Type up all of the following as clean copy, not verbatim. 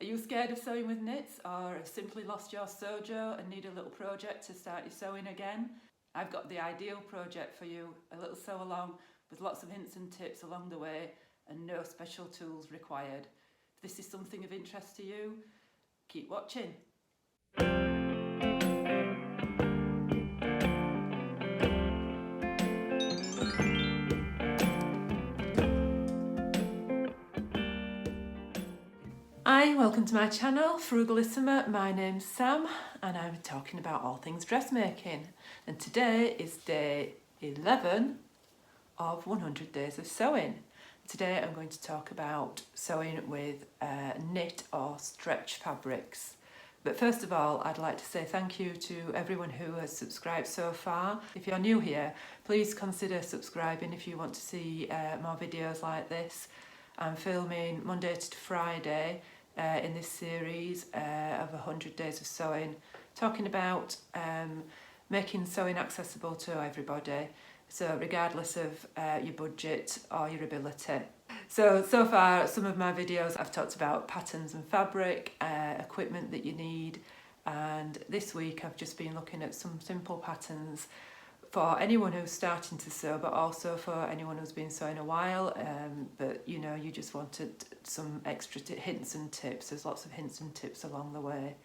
Are you scared of sewing with knits, or have simply lost your sojo and need a little project to start your sewing again? I've got the ideal project for you, a little sew along with lots of hints and tips along the way and no special tools required. If this is something of interest to you, keep watching. Hi, welcome to my channel, Frugalisama. My name's Sam and I'm talking about all things dressmaking. And today is day 11 of 100 days of sewing. Today I'm going to talk about sewing with knit or stretch fabrics. But first of all, I'd like to say thank you to everyone who has subscribed so far. If you're new here, please consider subscribing if you want to see more videos like this. I'm filming Monday to Friday in this series of 100 days of sewing, talking about making sewing accessible to everybody, so regardless of your budget or your ability. So far, some of my videos I've talked about patterns and fabric, equipment that you need, and this week I've just been looking at some simple patterns for anyone who's starting to sew, but also for anyone who's been sewing a while, but you know, you just wanted some extra hints and tips. There's lots of hints and tips along the way.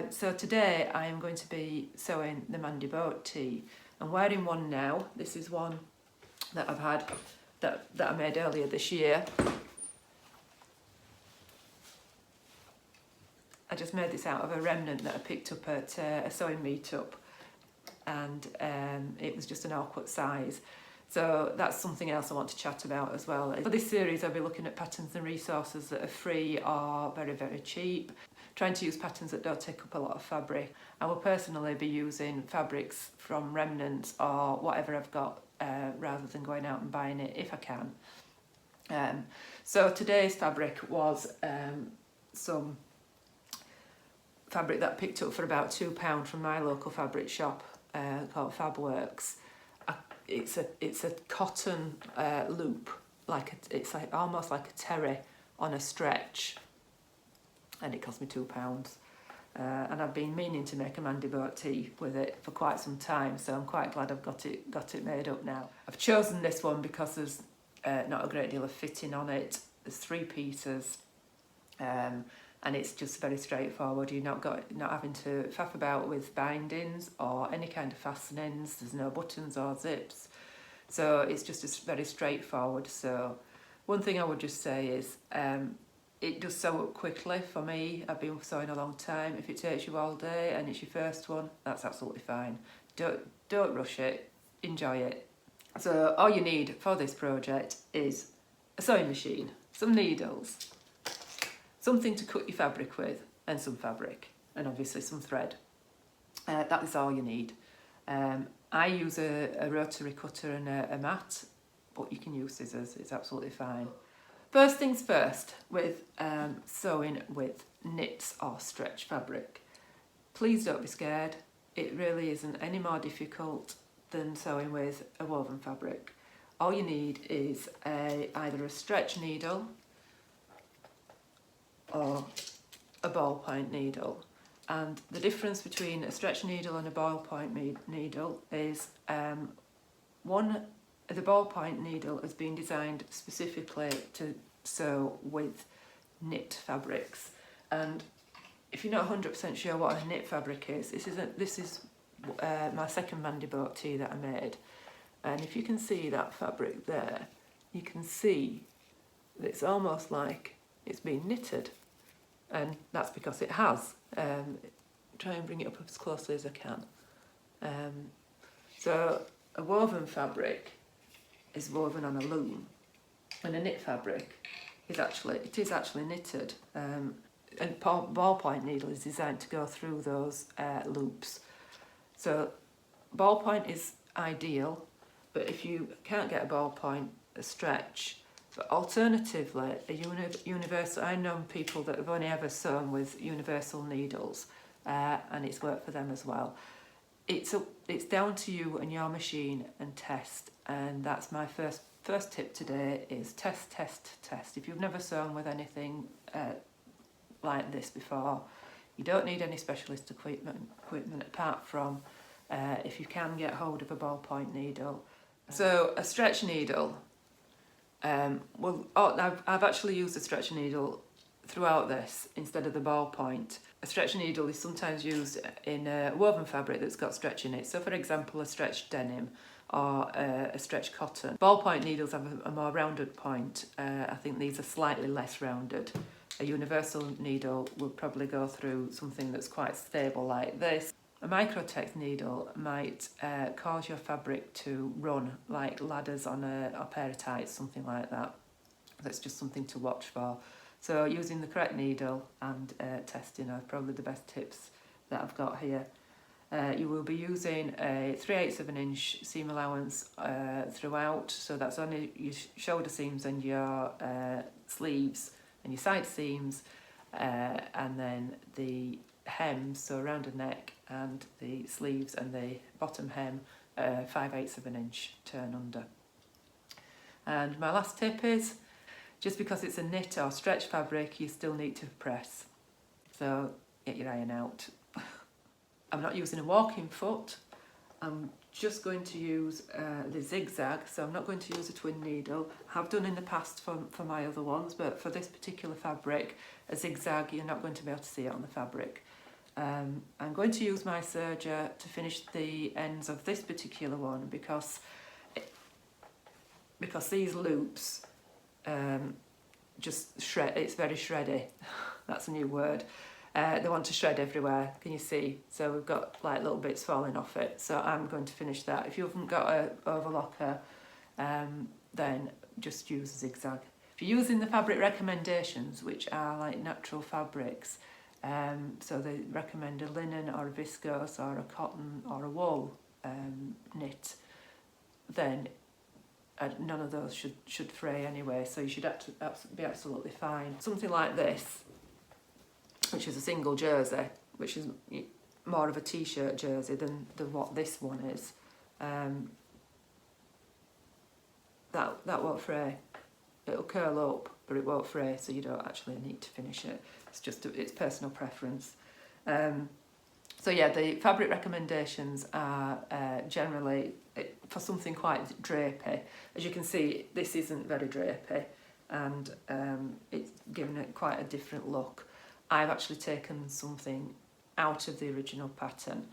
So today I am going to be sewing the Mandy Boat Tee. I'm wearing one now. This is one that I've had, that I made earlier this year. I just made this out of a remnant that I picked up at a sewing meetup, and it was just an awkward size. So that's something else I want to chat about as well. For this series I'll be looking at patterns and resources that are free or very, very cheap, trying to use patterns that don't take up a lot of fabric. I will personally be using fabrics from remnants or whatever I've got rather than going out and buying it if I can. So today's fabric was some fabric that I picked up for about £2 from my local fabric shop called Fabworks. It's a cotton loop, it's like almost like a terry on a stretch, and it cost me £2. And I've been meaning to make a Mandy Boat Tee with it for quite some time, so I'm quite glad I've got it made up now. I've chosen this one because there's not a great deal of fitting on it. There's 3 pieces. And it's just very straightforward. You're not having to faff about with bindings or any kind of fastenings. There's no buttons or zips, so it's just a very straightforward sew. One thing I would just say is it does sew up quickly for me. I've been sewing a long time. If it takes you all day and it's your first one, that's absolutely fine. Don't rush it, enjoy it. So all you need for this project is a sewing machine, some needles, something to cut your fabric with, and some fabric, and obviously some thread. That is all you need. I use a rotary cutter and a mat, but you can use scissors, it's absolutely fine. First things first, with sewing with knits or stretch fabric. Please don't be scared. It really isn't any more difficult than sewing with a woven fabric. All you need is either a stretch needle or a ballpoint needle, and the difference between a stretch needle and a ballpoint needle is the ballpoint needle has been designed specifically to sew with knit fabrics, and if you're not 100% sure what a knit fabric is, this is my second Mandy Boat Tee that I made, and if you can see that fabric there, you can see that it's almost like it's been knitted, and that's because it has. Try and bring it up as closely as I can. So a woven fabric is woven on a loom, and a knit fabric is actually knitted. And ballpoint needle is designed to go through those loops. So ballpoint is ideal, but if you can't get a ballpoint, a stretch. But alternatively, a universal, I know people that have only ever sewn with universal needles, and it's worked for them as well. It's down to you and your machine, and test. And that's my first tip today, is test, test, test. If you've never sewn with anything like this before. You don't need any specialist equipment apart from if you can get hold of a ballpoint needle. So a stretch needle, I've actually used a stretch needle throughout this instead of the ballpoint. A stretch needle is sometimes used in a woven fabric that's got stretch in it. So for example, a stretch denim or a stretch cotton. Ballpoint needles have a more rounded point. I think these are slightly less rounded. A universal needle will probably go through something that's quite stable like this. A microtex needle might cause your fabric to run like ladders on a pair of tights, something like that. That's just something to watch for. So using the correct needle and testing are probably the best tips that I've got here. You will be using a 3/8 of an inch seam allowance throughout, so that's only your shoulder seams and your sleeves and your side seams, and then the hems, so around the neck, and the sleeves and the bottom hem, 5/8 of an inch turn under. And my last tip is, just because it's a knit or stretch fabric, you still need to press. So get your iron out. I'm not using a walking foot. I'm just going to use the zigzag, so I'm not going to use a twin needle. I have done in the past for my other ones, but for this particular fabric, a zigzag, you're not going to be able to see it on the fabric. I'm going to use my serger to finish the ends of this particular one because these loops just shred. It's very shreddy. That's a new word. They want to shred everywhere, can you see? So we've got like little bits falling off it. So I'm going to finish that. If you haven't got an overlocker, then just use a zigzag. If you're using the fabric recommendations, which are like natural fabrics, so they recommend a linen or a viscose or a cotton or a wool knit, then none of those should fray anyway, so you should be absolutely fine. Something like this, which is a single jersey, which is more of a t-shirt jersey than what this one is, that won't fray. It'll curl up, but it won't fray, so you don't actually need to finish it. It's personal preference. So yeah, the fabric recommendations are generally for something quite drapey. As you can see, this isn't very drapey, and it's given it quite a different look. I've actually taken something out of the original pattern.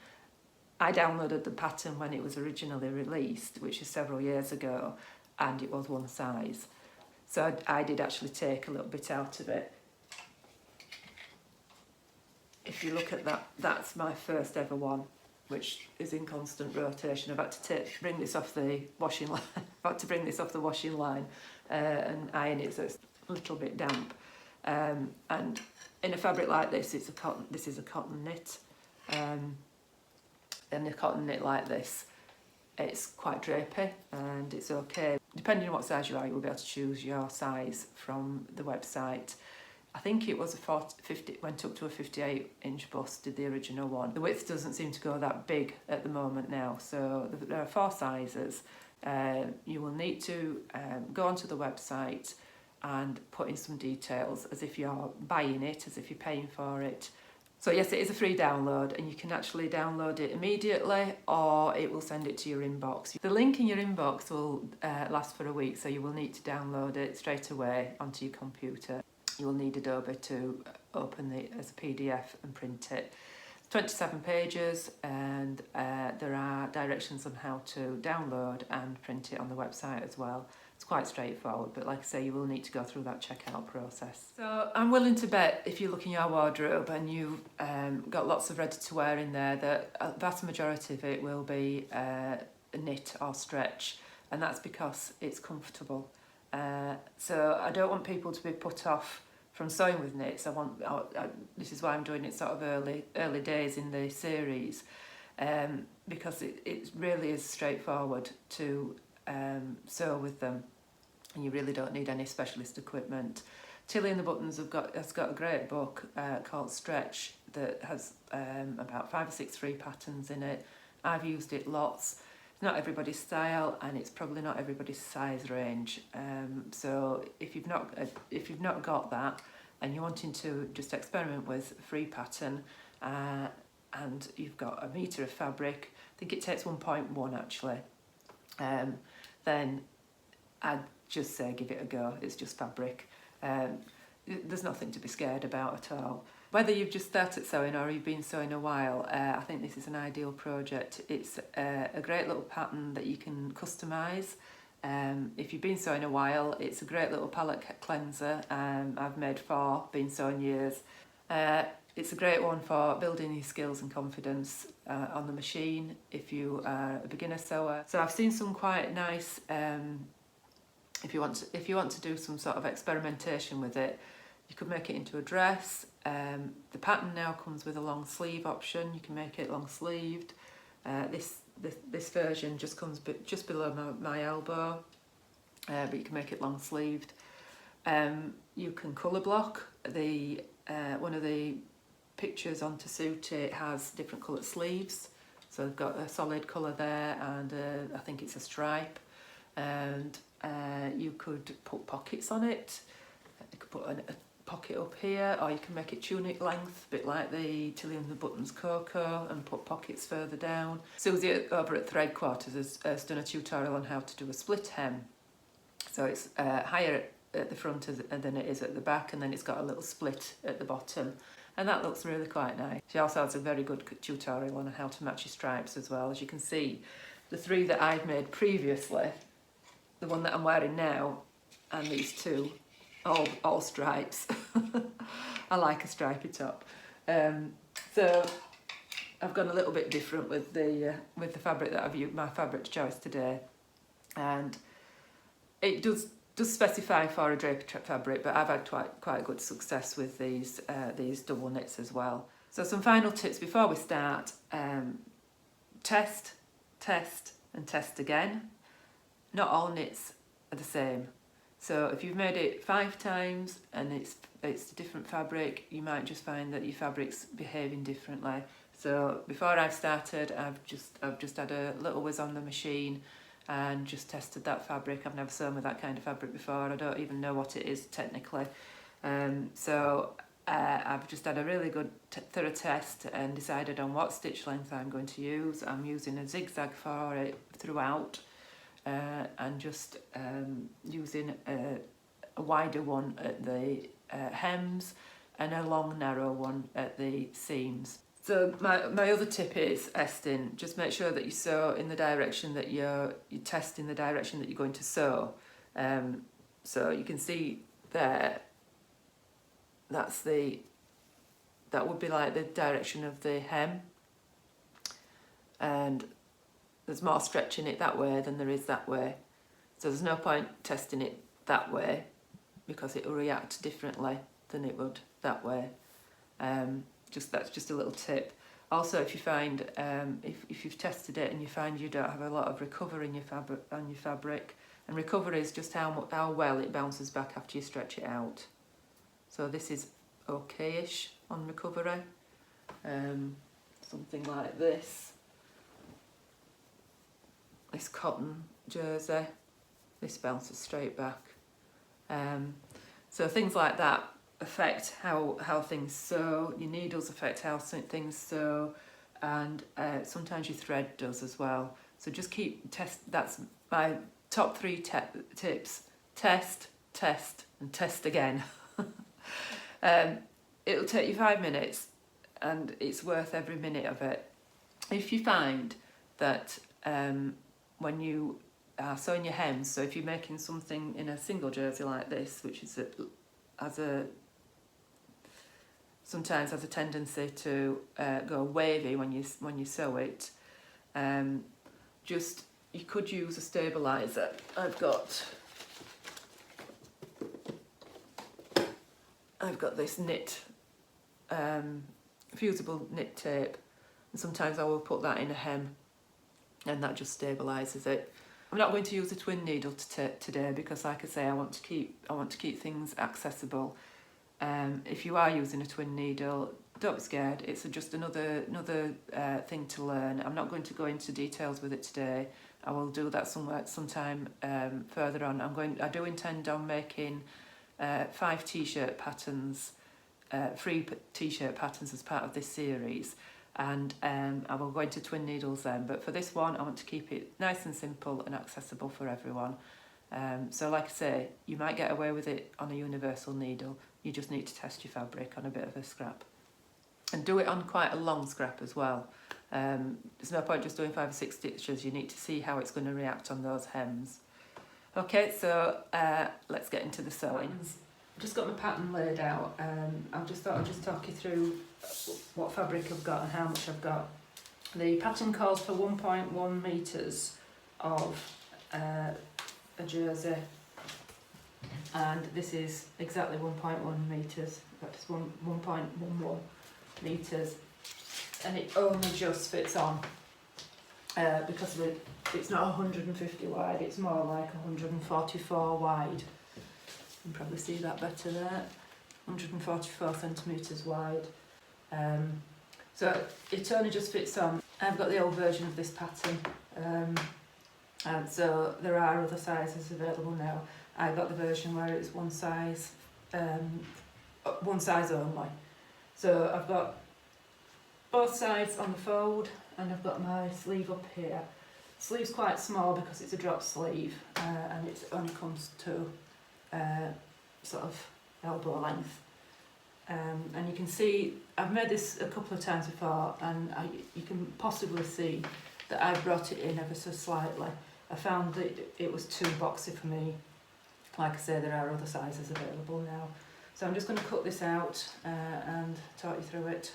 I downloaded the pattern when it was originally released, which is several years ago, and it was one size. So I did actually take a little bit out of it. If you look at that, that's my first ever one, which is in constant rotation. I've had to bring this off the washing line. I've had to bring this off the washing line and iron it, so it's a little bit damp. And in a fabric like this, this is a cotton knit, and a cotton knit like this, it's quite drapey and it's okay. Depending on what size you are, you'll be able to choose your size from the website. I think it was went up to a 58-inch bust, did the original one. The width doesn't seem to go that big at the moment now, so there are 4 sizes. You will need to go onto the website and put in some details as if you're buying it, as if you're paying for it. So yes, it is a free download, and you can actually download it immediately, or it will send it to your inbox. The link in your inbox will last for a week, so you will need to download it straight away onto your computer. You will need Adobe to open it as a PDF and print it. It's 27 pages, and there are directions on how to download and print it on the website as well. It's quite straightforward, but like I say, you will need to go through that checkout process. So I'm willing to bet if you look in your wardrobe and you've got lots of ready to wear in there, that a vast majority of it will be knit or stretch, and that's because it's comfortable. So I don't want people to be put off from sewing with knits. This is why I'm doing it sort of early days in the series, because it really is straightforward to sew with them, and you really don't need any specialist equipment. Tilly and the Buttons has got a great book called Stretch that has about 5 or 6 free patterns in it. I've used it lots. It's not everybody's style, and it's probably not everybody's size range. So if you've not got that, and you're wanting to just experiment with a free pattern, and you've got a metre of fabric, I think it takes 1.1 actually, then I'd just say give it a go. It's just fabric. There's nothing to be scared about at all. Whether you've just started sewing or you've been sewing a while, I think this is an ideal project. It's a great little pattern that you can customise. If you've been sewing a while, it's a great little palette cleanser. I've made 4, been sewing years. It's a great one for building your skills and confidence on the machine if you are a beginner sewer. So I've seen some quite nice, if you want to do some sort of experimentation with it, you could make it into a dress. The pattern now comes with a long sleeve option. You can make it long sleeved. This version just comes just below my elbow, but you can make it long sleeved. You can colour block. One of the pictures onto suit it has different coloured sleeves. So I've got a solid colour there, and I think it's a stripe. And you could put pockets on it. You could put a pocket up here, or you can make it tunic length, a bit like the Tilly and the Buttons Coco, and put pockets further down. Susie over at Thread Quarters has done a tutorial on how to do a split hem. So it's higher at the front than it is at the back, and then it's got a little split at the bottom, and that looks really quite nice. She also has a very good tutorial on how to match your stripes as well. As you can see, the 3 that I've made previously, the one that I'm wearing now, and these 2, all stripes. I like a stripy top. So I've gone a little bit different with the fabric that I've used, my fabric choice today, and it does specify for a draper fabric, but I've had quite good success with these double knits as well. So some final tips before we start: test, and test again. Not all knits are the same. So if you've made it 5 times and it's a different fabric, you might just find that your fabric's behaving differently. So before I've started, I've just had a little whiz on the machine and just tested that fabric. I've never sewn with that kind of fabric before. I don't even know what it is technically. So I've just had a really good thorough test and decided on what stitch length I'm going to use. I'm using a zigzag for it throughout. And just using a wider one at the hems and a long narrow one at the seams. So my other tip is Estin. Just make sure that you sew in the direction that you test in the direction that you're going to sew. So you can see there, that would be like the direction of the hem, and there's more stretch in it that way than there is that way. So there's no point testing it that way because it will react differently than it would that way. That's just a little tip. Also, if you find, if you've tested it and you find you don't have a lot of recovery in your fabric, and recovery is just how well it bounces back after you stretch it out. So this is okay-ish on recovery. Something like this. This cotton jersey, this bounces straight back. So things like that affect how things sew. Your needles affect how things sew, and sometimes your thread does as well. So just that's my top 3 tips: test, and test again. It'll take you 5 minutes, and it's worth every minute of it. If you find that when you are sewing your hems, so if you're making something in a single jersey like this, which is sometimes has a tendency to go wavy when you sew it, you could use a stabiliser. I've got this knit, fusible knit tape, and sometimes I will put that in a hem, and that just stabilises it. I'm not going to use a twin needle today because, like I say, I want to keep things accessible. If you are using a twin needle, don't be scared. It's just another thing to learn. I'm not going to go into details with it today. I will do that sometime further on. I do intend on making 5 t-shirt patterns, free t-shirt patterns as part of this series, and I will go into twin needles then, but for this one I want to keep it nice and simple and accessible for everyone. So like I say, you might get away with it on a universal needle, you just need to test your fabric on a bit of a scrap. And do it on quite a long scrap as well. There's no point just doing 5 or 6 stitches, you need to see how it's going to react on those hems. Okay, so let's get into the sewing. I've just got my pattern laid out. I just thought I'd just talk you through what fabric I've got and how much I've got. The pattern calls for 1.1 metres of a jersey, and this is exactly 1.1 metres, that's 1.11 metres, and it only just fits on because it's not 150 wide, it's more like 144 wide. You can probably see that better there, 144 centimetres wide. So it only just fits on. I've got the old version of this pattern, and so there are other sizes available now. I got the version where it's one size only. So I've got both sides on the fold, and I've got my sleeve up here. Sleeve's quite small because it's a drop sleeve, and it only comes to sort of elbow length. And you can see I've made this a couple of times before, and you can possibly see that I brought it in ever so slightly. I found that it was too boxy for me. Like I say, there are other sizes available now. So I'm just going to cut this out and talk you through it.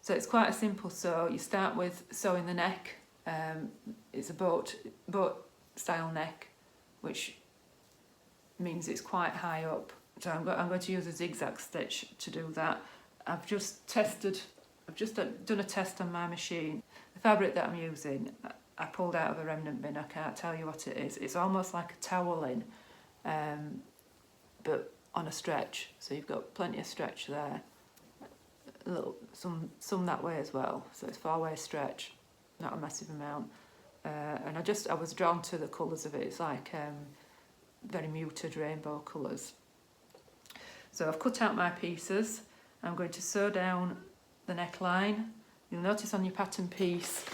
So it's quite a simple sew. You start with sewing the neck. It's a boat style neck, which means it's quite high up. So I'm going to use a zigzag stitch to do that. I've just done a test on my machine. The fabric that I'm using, I pulled out of a remnant bin. I can't tell you what it is. It's almost like a toweling, but on a stretch. So you've got plenty of stretch there. A little, some that way as well. So it's 4-way stretch, not a massive amount. And I was drawn to the colours of it. It's like very muted rainbow colours. So I've cut out my pieces. I'm going to sew down the neckline. You'll notice on your pattern piece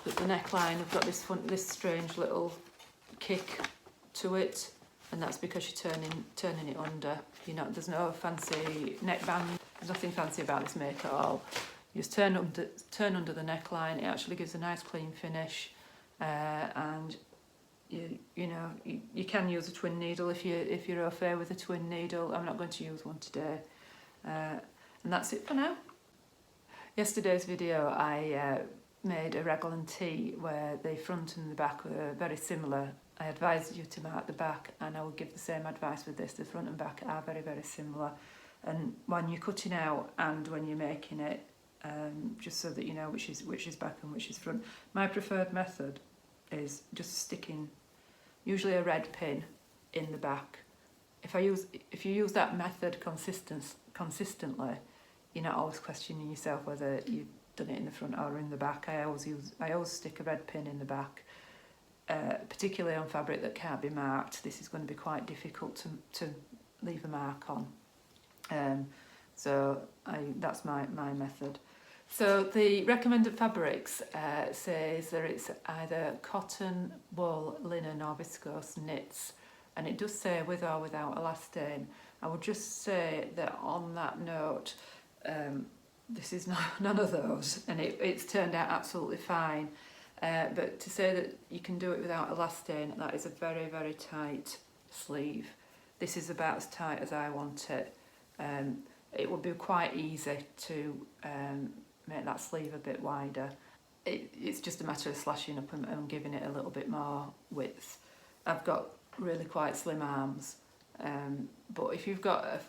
that the neckline, I've got this strange little kick to it, and that's because you're turning it under. There's no fancy neckband. There's nothing fancy about this make at all. You just turn under the neckline. It actually gives a nice clean finish, and you can use a twin needle if you're au fait with a twin needle. I'm not going to use one today, and that's it for now. Yesterday's video I made a raglan tee where the front and the back were very similar. I advised you to mark the back, and I will give the same advice with this. The front and back are very, very similar, and when you're cutting out and when you're making it, just so that you know which is back and which is front. My preferred method is just sticking usually a red pin in the back. If you use that method consistently, you're not always questioning yourself whether you've done it in the front or in the back. I always stick a red pin in the back, particularly on fabric that can't be marked. This is going to be quite difficult to leave a mark on. So that's my method. So the recommended fabrics says that it's either cotton, wool, linen or viscose knits, and it does say with or without elastane. I would just say that on that note, this is none of those, and it's turned out absolutely fine. But to say that you can do it without elastane, that is a very, very tight sleeve. This is about as tight as I want it. It would be quite easy to make that sleeve a bit wider. It's just a matter of slashing up and giving it a little bit more width. I've got really quite slim arms, but if you've got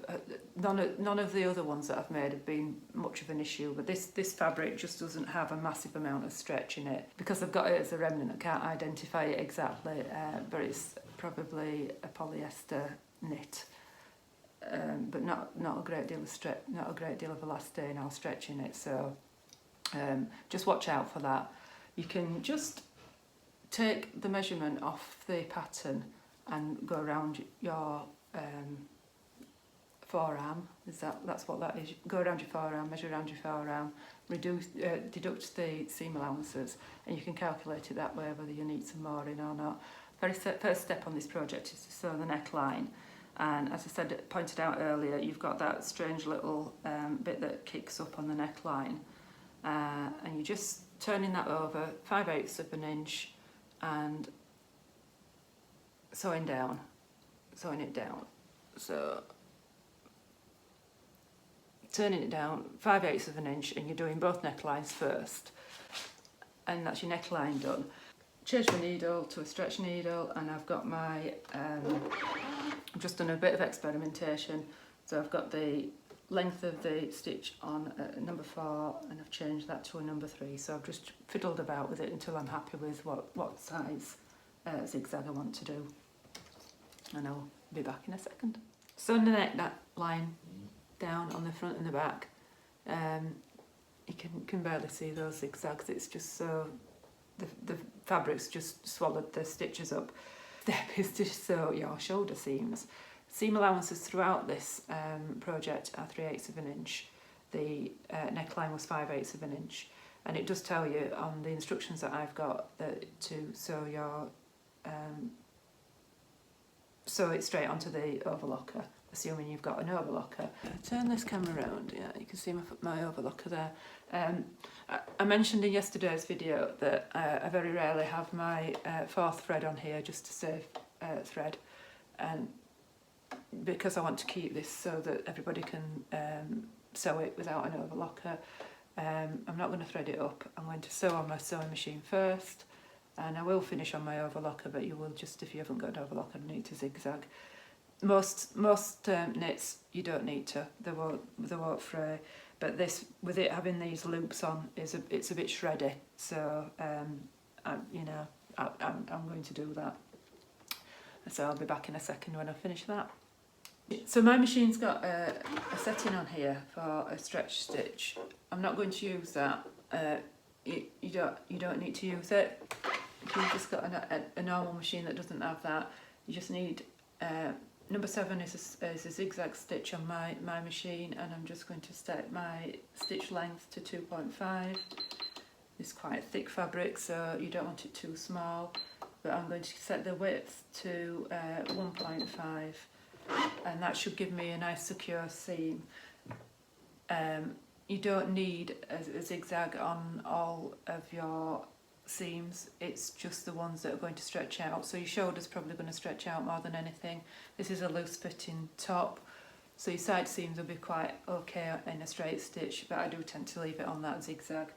none of the other ones that I've made have been much of an issue, but this fabric just doesn't have a massive amount of stretch in it. Because I've got it as a remnant, I can't identify it exactly, but it's probably a polyester knit. But not a great deal of stretch, not a great deal of elastane or stretch in it. So just watch out for that. You can just take the measurement off the pattern and go around your forearm. That's what that is. You go around your forearm, measure around your forearm, deduct the seam allowances, and you can calculate it that way whether you need some more in or not. First step on this project is to sew the neckline, and as I said, pointed out earlier, you've got that strange little bit that kicks up on the neckline, and you're just turning that over 5/8 of an inch and sewing it down. So turning it down 5/8 of an inch, and you're doing both necklines first, and that's your neckline done. Change my needle to a stretch needle, and I've got my I've just done a bit of experimentation, so I've got the length of the stitch on number 4, and I've changed that to a number 3, so I've just fiddled about with it until I'm happy with what size zigzag I want to do, and I'll be back in a second. Sewing the neckline down on the front and the back. You can barely see those zigzags, it's just so the fabric's just swallowed the stitches up. Step is to sew your shoulder seams. Seam allowances throughout this project are 3/8 of an inch. The neckline was 5/8 of an inch, and it does tell you on the instructions that I've got that to sew your sew it straight onto the overlocker, assuming you've got an overlocker. Turn this camera around, yeah, you can see my overlocker there. I mentioned in yesterday's video that I very rarely have my 4th thread on here just to save thread, and because I want to keep this so that everybody can sew it without an overlocker, I'm not going to thread it up. I'm going to sew on my sewing machine first, and I will finish on my overlocker, but you will just, if you haven't got an overlocker, need to zigzag. Most knits you don't need to, they won't fray, but this, with it having these loops on, it's a bit shreddy, so I'm going to do that. So I'll be back in a second when I finish that. So my machine's got a setting on here for a stretch stitch. I'm not going to use that. You don't need to use it. If you've just got a normal machine that doesn't have that, you just need number 7 is a zigzag stitch on my machine, and I'm just going to set my stitch length to 2.5. It's quite thick fabric, so you don't want it too small, but I'm going to set the width to 1.5, and that should give me a nice secure seam. You don't need a zigzag on all of your seams, it's just the ones that are going to stretch out, so your shoulder's probably going to stretch out more than anything. This is a loose fitting top, so your side seams will be quite okay in a straight stitch, but I do tend to leave it on that zigzag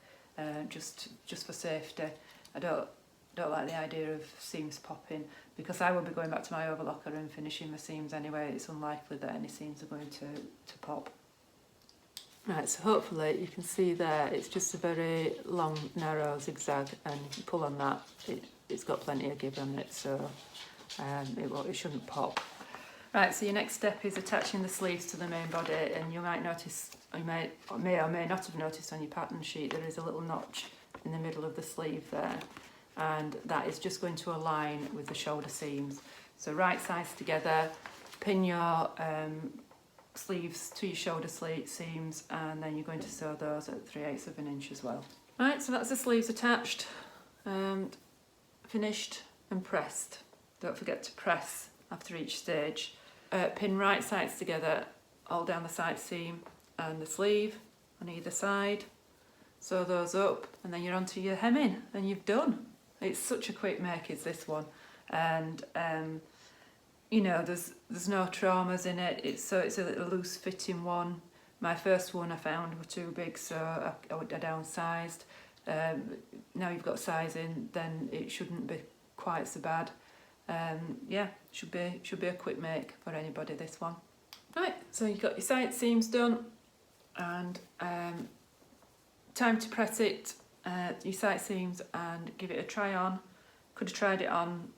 just for safety. I don't like the idea of seams popping, because I will be going back to my overlocker and finishing my seams anyway. It's unlikely that any seams are going to pop. Right, so hopefully you can see there, it's just a very long, narrow zigzag, and if you pull on that, it's got plenty of give on it, so it shouldn't pop. Right, so your next step is attaching the sleeves to the main body, and you might notice, you may or may not have noticed on your pattern sheet, there is a little notch in the middle of the sleeve there, and that is just going to align with the shoulder seams. So right sides together, pin your sleeves to your shoulder seams, and then you're going to sew those at 3/8 of an inch as well. Right, so that's the sleeves attached and finished and pressed. Don't forget to press after each stage. Pin right sides together all down the side seam and the sleeve on either side. Sew those up, and then you're onto your hemming, and you've done. It's such a quick make, is this one, and you know, there's no traumas in it. It's a little loose fitting one. My first one I found were too big, so I downsized. Now you've got sizing, then it shouldn't be quite so bad. Yeah, should be a quick make for anybody, this one. Right, so you've got your side seams done, and time to press it, your side seams, and give it a try on. Could have tried it on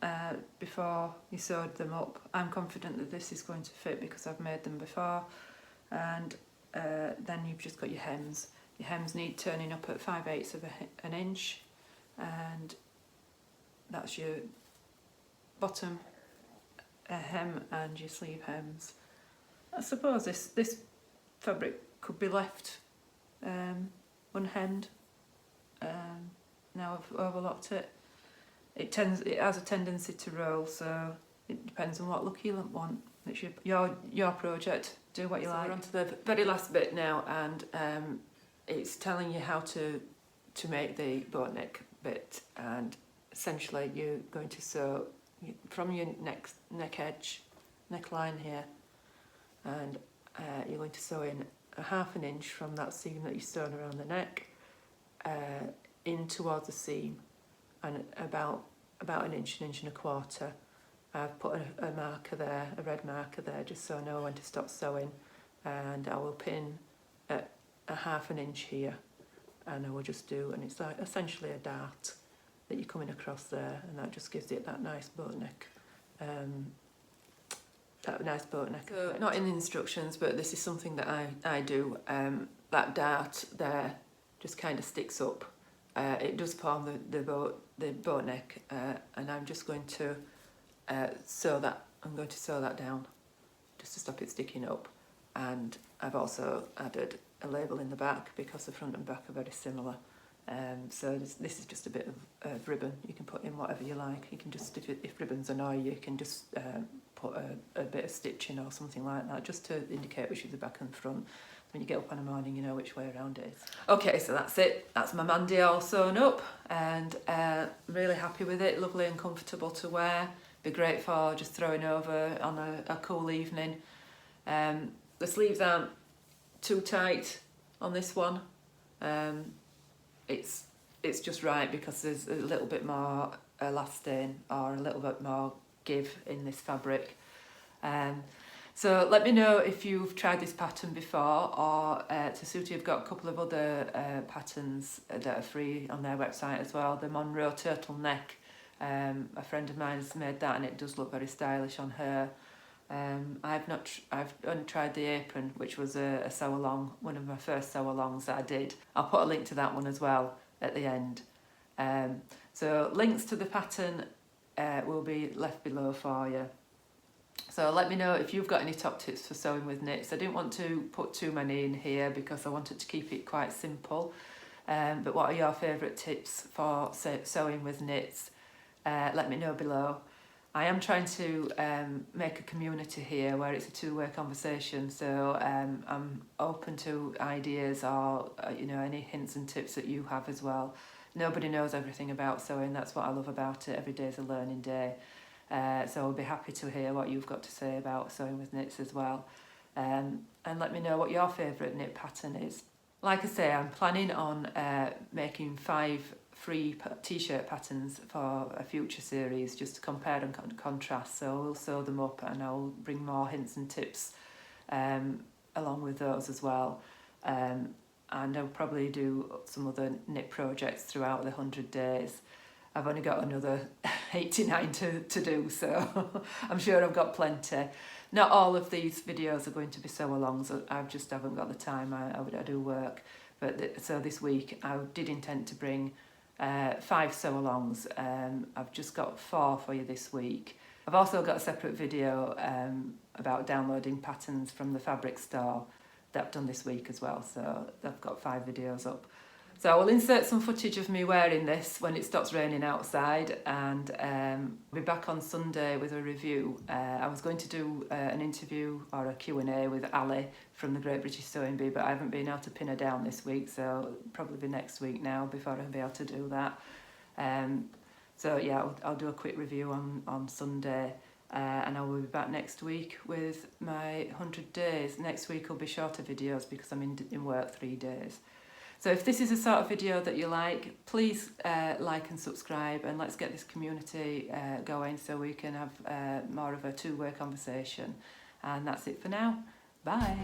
before you sewed them up. I'm confident that this is going to fit because I've made them before. And then you've just got your hems. Your hems need turning up at 5/8 of an inch, and that's your bottom hem and your sleeve hems. I suppose this fabric could be left unhemmed. Now I've overlocked it. It has a tendency to roll, so it depends on what look you want. It's your project. Do what you like. We're on to the very last bit now, and it's telling you how to make the boat neck bit. And essentially, you're going to sew from your neck edge, neckline here, and you're going to sew in a 1/2 inch from that seam that you've sewn around the neck in towards the seam, and about 1 inch, 1.25 inches. I've put a marker there, a red marker there, just so I know when to stop sewing, and I will pin at a 1/2 inch here, and I will just do, and it's like essentially a dart that you're coming across there, and that just gives it that nice boat neck. So not in the instructions, but this is something that I do. That dart there just kind of sticks up. It does form the boat neck, and I'm just going to sew that. I'm going to sew that down just to stop it sticking up. And I've also added a label in the back because the front and back are very similar. So this is just a bit of ribbon. You can put in whatever you like. You can just, if ribbons annoy you, you can just put a bit of stitching or something like that, just to indicate which is the back and the front. When you get up in the morning, you know which way around it is. Okay, so that's it. That's my Mandy all sewn up, and really happy with it. Lovely and comfortable to wear. Be great for just throwing over on a cool evening. The sleeves aren't too tight on this one. It's just right because there's a little bit more elastin or a little bit more give in this fabric. So let me know if you've tried this pattern before, or Tessuti have got a couple of other patterns that are free on their website as well. The Monroe turtleneck, a friend of mine has made that, and it does look very stylish on her. I've only tried the apron, which was a sew along, one of my first sew alongs that I did. I'll put a link to that one as well at the end. So links to the pattern will be left below for you. So let me know if you've got any top tips for sewing with knits. I didn't want to put too many in here because I wanted to keep it quite simple. But what are your favourite tips for sewing with knits? Let me know below. I am trying to make a community here where it's a two-way conversation, so I'm open to ideas or any hints and tips that you have as well. Nobody knows everything about sewing. That's what I love about it. Every day is a learning day. So I'll be happy to hear what you've got to say about sewing with knits as well. And let me know what your favourite knit pattern is. Like I say, I'm planning on making 5 free t-shirt patterns for a future series, just to compare and contrast. So we'll sew them up, and I'll bring more hints and tips along with those as well. And I'll probably do some other knit projects throughout the 100 days. I've only got another 89 to do, so I'm sure I've got plenty. Not all of these videos are going to be sew-alongs. I just haven't got the time. I do work. But so this week I did intend to bring 5 sew-alongs. I've just got 4 for you this week. I've also got a separate video about downloading patterns from the fabric store that I've done this week as well. So I've got 5 videos up. So I will insert some footage of me wearing this when it stops raining outside, and I'll be back on Sunday with a review. I was going to do an interview or a Q&A with Ali from the Great British Sewing Bee, but I haven't been able to pin her down this week, so it'll probably be next week now before I'll be able to do that. So yeah, I'll do a quick review on Sunday, and I will be back next week with my 100 days. Next week will be shorter videos because I'm in work 3 days. So if this is the sort of video that you like, please like and subscribe, and let's get this community going so we can have more of a two-way conversation. And that's it for now. Bye.